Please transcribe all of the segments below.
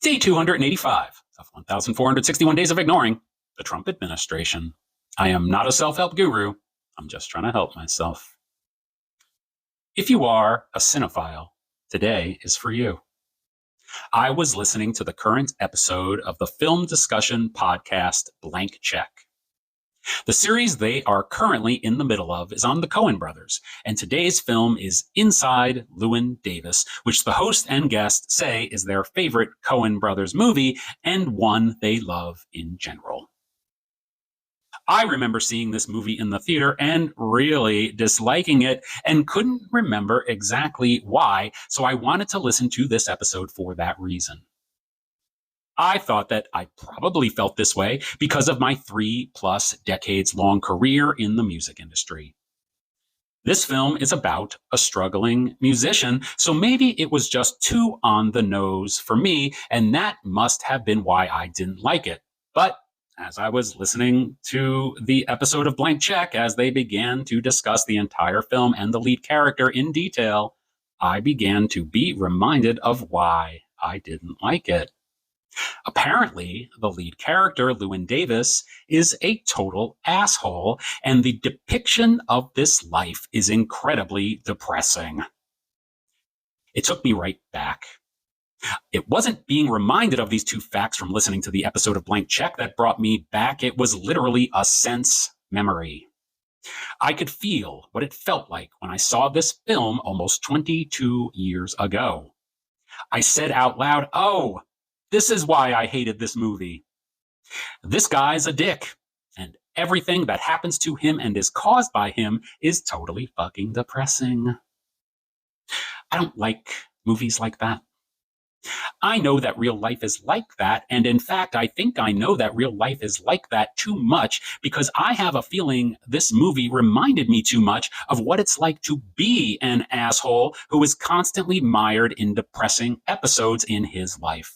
Day 285 of 1,461 days of ignoring the Trump administration. I am not a self-help guru. I'm just trying to help myself. If you are a cinephile, today is for you. I was listening to the current episode of the film discussion podcast Blank Check. The series they are currently in the middle of is on the Coen brothers, and today's film is Inside Llewyn Davis, which the host and guest say is their favorite Coen brothers movie and one they love in general. I remember seeing this movie in the theater and really disliking it and couldn't remember exactly why, so I wanted to listen to this episode for that reason. I thought that I probably felt this way because of my 3+ decades long career in the music industry. This film is about a struggling musician, so maybe it was just too on the nose for me, and that must have been why I didn't like it. But as I was listening to the episode of Blank Check, as they began to discuss the entire film and the lead character in detail, I began to be reminded of why I didn't like it. Apparently, the lead character, Llewyn Davis, is a total asshole, and the depiction of this life is incredibly depressing. It took me right back. It wasn't being reminded of these two facts from listening to the episode of Blank Check that brought me back. It was literally a sense memory. I could feel what it felt like when I saw this film almost 22 years ago. I said out loud, "Oh, this is why I hated this movie. This guy's a dick, and everything that happens to him and is caused by him is totally fucking depressing." I don't like movies like that. I know that real life is like that, and in fact, I think I know that real life is like that too much because I have a feeling this movie reminded me too much of what it's like to be an asshole who is constantly mired in depressing episodes in his life.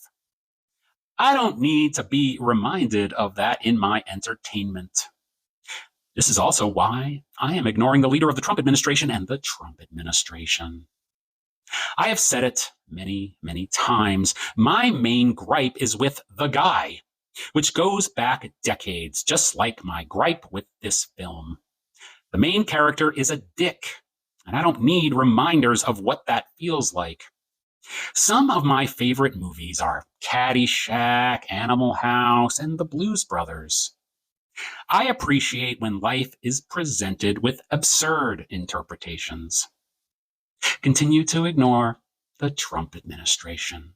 I don't need to be reminded of that in my entertainment. This is also why I am ignoring the leader of the Trump administration and the Trump administration. I have said it many, many times. My main gripe is with the guy, which goes back decades, just like my gripe with this film. The main character is a dick, and I don't need reminders of what that feels like. Some of my favorite movies are Caddyshack, Animal House, and The Blues Brothers. I appreciate when life is presented with absurd interpretations. Continue to ignore the Trump administration.